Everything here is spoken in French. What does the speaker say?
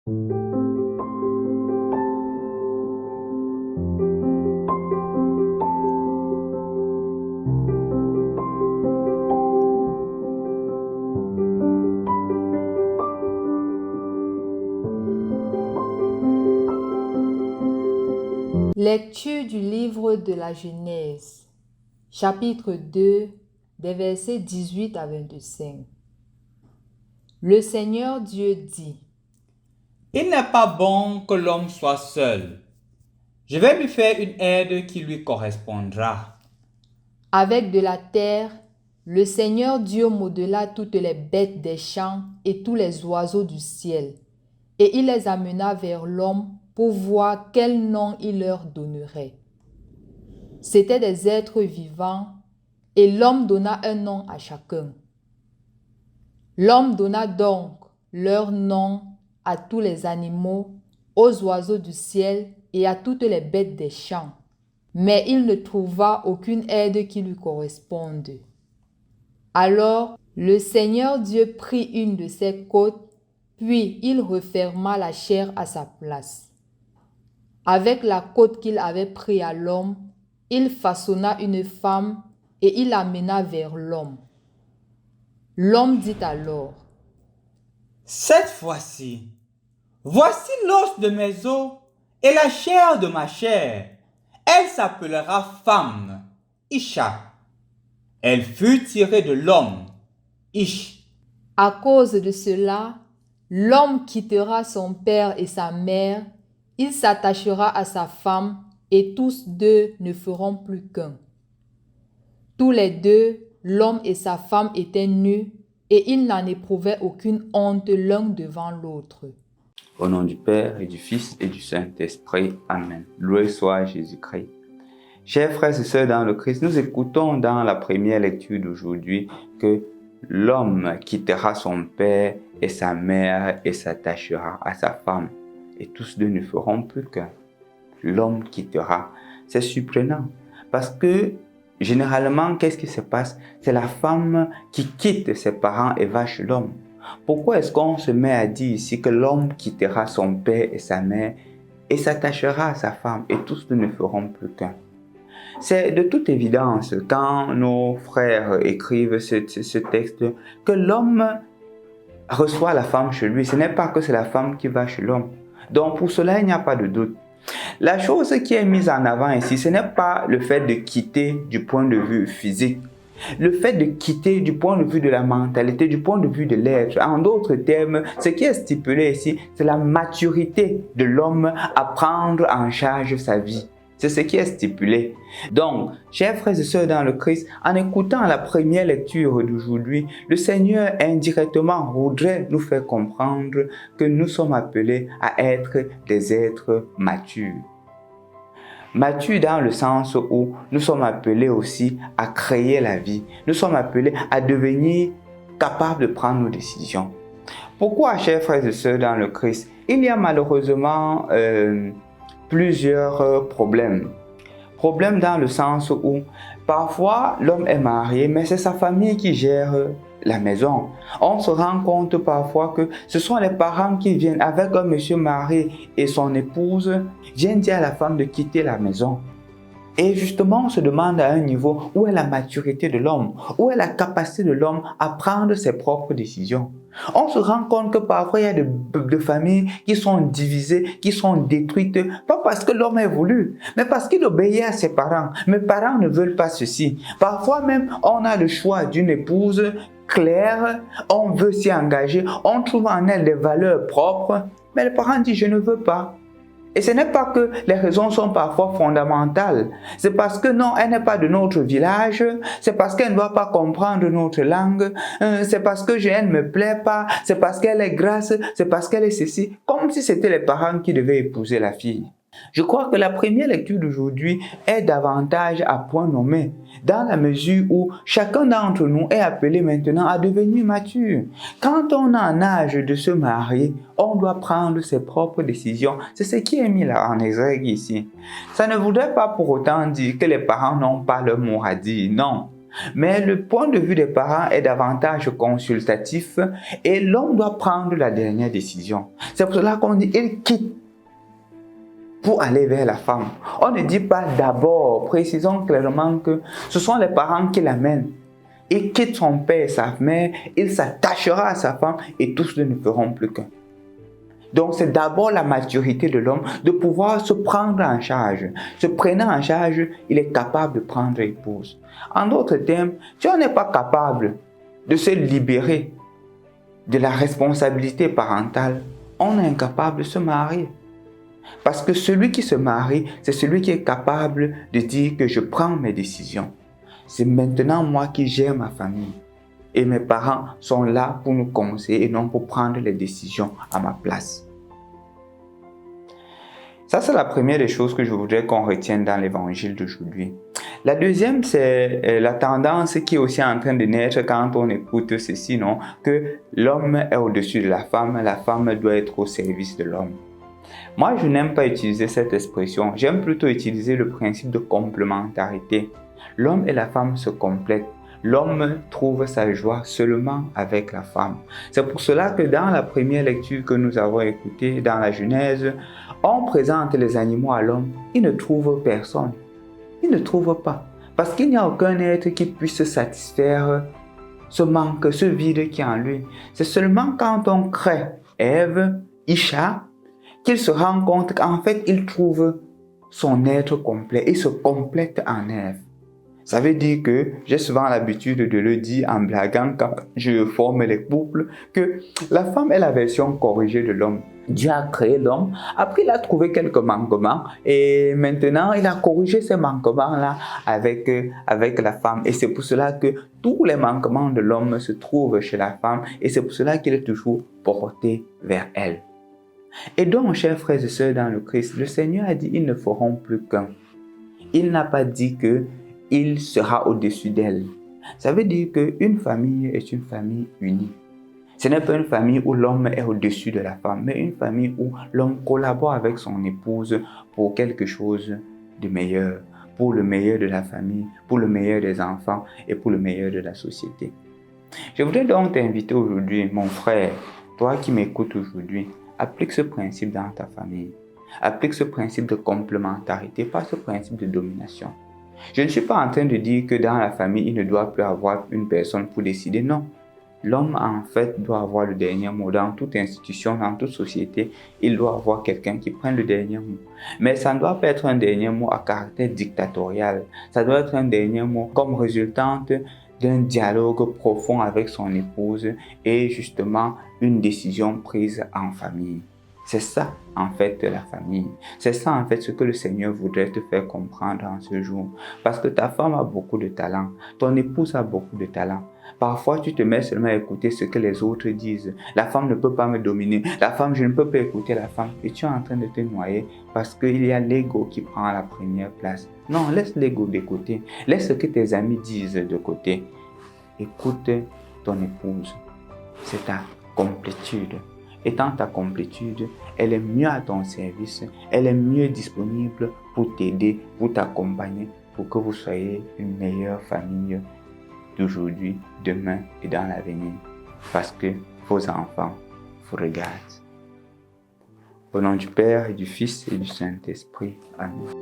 Lecture du livre de la Genèse, chapitre 2, des versets 18 à 25. Le Seigneur Dieu dit: Il n'est pas bon que l'homme soit seul. Je vais lui faire une aide qui lui correspondra. Avec de la terre, le Seigneur Dieu modela toutes les bêtes des champs et tous les oiseaux du ciel, et il les amena vers l'homme pour voir quel nom il leur donnerait. C'étaient des êtres vivants, et l'homme donna un nom à chacun. L'homme donna donc leur nom à tous les animaux, aux oiseaux du ciel et à toutes les bêtes des champs. Mais il ne trouva aucune aide qui lui corresponde. Alors le Seigneur Dieu prit une de ses côtes, puis il referma la chair à sa place. Avec la côte qu'il avait prise à l'homme, il façonna une femme et il l'amena vers l'homme. L'homme dit alors: Cette fois-ci, voici l'os de mes os et la chair de ma chair. Elle s'appellera femme, Isha. Elle fut tirée de l'homme, Ish. À cause de cela, l'homme quittera son père et sa mère, il s'attachera à sa femme, et tous deux ne feront plus qu'un. Tous les deux, l'homme et sa femme étaient nus, et ils n'en éprouvaient aucune honte l'un devant l'autre. Au nom du Père et du Fils et du Saint-Esprit. Amen. Loué soit Jésus-Christ. Chers frères et sœurs dans le Christ, nous écoutons dans la première lecture d'aujourd'hui que l'homme quittera son père et sa mère et s'attachera à sa femme. Et tous deux ne feront plus qu'un. L'homme quittera. C'est surprenant parce que généralement, qu'est-ce qui se passe? C'est la femme qui quitte ses parents et va chez l'homme. Pourquoi est-ce qu'on se met à dire ici que l'homme quittera son père et sa mère et s'attachera à sa femme et tous deux ne feront plus qu'un? C'est de toute évidence, quand nos frères écrivent ce texte, que l'homme reçoit la femme chez lui. Ce n'est pas que c'est la femme qui va chez l'homme. Donc pour cela, il n'y a pas de doute. La chose qui est mise en avant ici, ce n'est pas le fait de quitter du point de vue physique. Le fait de quitter du point de vue de la mentalité, du point de vue de l'être. En d'autres termes, ce qui est stipulé ici, c'est la maturité de l'homme à prendre en charge sa vie. C'est ce qui est stipulé. Donc, chers frères et sœurs dans le Christ, en écoutant la première lecture d'aujourd'hui, le Seigneur indirectement voudrait nous faire comprendre que nous sommes appelés à être des êtres matures. Matures dans le sens où nous sommes appelés aussi à créer la vie. Nous sommes appelés à devenir capables de prendre nos décisions. Pourquoi, chers frères et sœurs dans le Christ, il y a malheureusement plusieurs problèmes. Problèmes dans le sens où parfois l'homme est marié, mais c'est sa famille qui gère la maison. On se rend compte parfois que ce sont les parents qui viennent avec un monsieur marié et son épouse, viennent dire à la femme de quitter la maison. Et justement, on se demande à un niveau où est la maturité de l'homme, où est la capacité de l'homme à prendre ses propres décisions. On se rend compte que parfois il y a de familles qui sont divisées, qui sont détruites, pas parce que l'homme est voulu, mais parce qu'il obéit à ses parents. Mes parents ne veulent pas ceci. Parfois même, on a le choix d'une épouse claire, on veut s'y engager, on trouve en elle des valeurs propres, mais les parents disent « je ne veux pas ». Et ce n'est pas que les raisons sont parfois fondamentales. C'est parce que non, elle n'est pas de notre village. C'est parce qu'elle ne va pas comprendre notre langue. C'est parce que elle ne me plaît pas. C'est parce qu'elle est grasse. C'est parce qu'elle est ceci. Comme si c'était les parents qui devaient épouser la fille. Je crois que la première lecture d'aujourd'hui est davantage à point nommé, dans la mesure où chacun d'entre nous est appelé maintenant à devenir mature. Quand on a un âge de se marier, on doit prendre ses propres décisions. C'est ce qui est mis là en exergue ici. Ça ne voudrait pas pour autant dire que les parents n'ont pas leur mot à dire, non. Mais le point de vue des parents est davantage consultatif et l'homme doit prendre la dernière décision. C'est pour cela qu'on dit il quitte pour aller vers la femme. On ne dit pas d'abord, précisons clairement que ce sont les parents qui l'amènent. Il quitte son père et sa mère, il s'attachera à sa femme et tous deux ne feront plus qu'un. Donc c'est d'abord la maturité de l'homme de pouvoir se prendre en charge. Se prenant en charge, il est capable de prendre épouse. En d'autres termes, si on n'est pas capable de se libérer de la responsabilité parentale, on est incapable de se marier. Parce que celui qui se marie, c'est celui qui est capable de dire que je prends mes décisions. C'est maintenant moi qui gère ma famille. Et mes parents sont là pour nous conseiller et non pour prendre les décisions à ma place. Ça, c'est la première des choses que je voudrais qu'on retienne dans l'évangile d'aujourd'hui. La deuxième, c'est la tendance qui est aussi en train de naître quand on écoute ceci, non? Que l'homme est au-dessus de la femme doit être au service de l'homme. Moi, je n'aime pas utiliser cette expression. J'aime plutôt utiliser le principe de complémentarité. L'homme et la femme se complètent. L'homme trouve sa joie seulement avec la femme. C'est pour cela que dans la première lecture que nous avons écoutée, dans la Genèse, on présente les animaux à l'homme. Il ne trouve personne. Il ne trouve pas. Parce qu'il n'y a aucun être qui puisse satisfaire ce manque, ce vide qui est en lui. C'est seulement quand on crée Ève, Isha, qu'il se rend compte qu'en fait, il trouve son être complet. Il se complète en Ève. Ça veut dire que j'ai souvent l'habitude de le dire en blaguant quand je forme les couples que la femme est la version corrigée de l'homme. Dieu a créé l'homme, après il a trouvé quelques manquements et maintenant il a corrigé ces manquements-là avec la femme. Et c'est pour cela que tous les manquements de l'homme se trouvent chez la femme et c'est pour cela qu'il est toujours porté vers elle. Et donc, chers frères et sœurs dans le Christ, le Seigneur a dit ils ne feront plus qu'un. Il n'a pas dit que il sera au-dessus d'elle. Ça veut dire qu'une famille est une famille unie. Ce n'est pas une famille où l'homme est au-dessus de la femme, mais une famille où l'homme collabore avec son épouse pour quelque chose de meilleur, pour le meilleur de la famille, pour le meilleur des enfants et pour le meilleur de la société. Je voudrais donc t'inviter aujourd'hui, mon frère, toi qui m'écoutes aujourd'hui, applique ce principe dans ta famille. Applique ce principe de complémentarité, pas ce principe de domination. Je ne suis pas en train de dire que dans la famille, il ne doit plus avoir une personne pour décider. Non. L'homme, en fait, doit avoir le dernier mot. Dans toute institution, dans toute société, il doit avoir quelqu'un qui prenne le dernier mot. Mais ça ne doit pas être un dernier mot à caractère dictatorial. Ça doit être un dernier mot comme résultante d'un dialogue profond avec son épouse et justement une décision prise en famille. C'est ça, en fait, la famille. C'est ça, en fait, ce que le Seigneur voudrait te faire comprendre en ce jour. Parce que ta femme a beaucoup de talent. Ton épouse a beaucoup de talent. Parfois, tu te mets seulement à écouter ce que les autres disent. La femme ne peut pas me dominer. La femme, je ne peux pas écouter la femme. Et tu es en train de te noyer parce qu'il y a l'ego qui prend la première place. Non, laisse l'ego de côté. Laisse ce que tes amis disent de côté. Écoute ton épouse. C'est ta complétude. Étant ta complétude, elle est mieux à ton service, elle est mieux disponible pour t'aider, pour t'accompagner, pour que vous soyez une meilleure famille d'aujourd'hui, demain et dans l'avenir. Parce que vos enfants vous regardent. Au nom du Père et du Fils et du Saint-Esprit. Amen.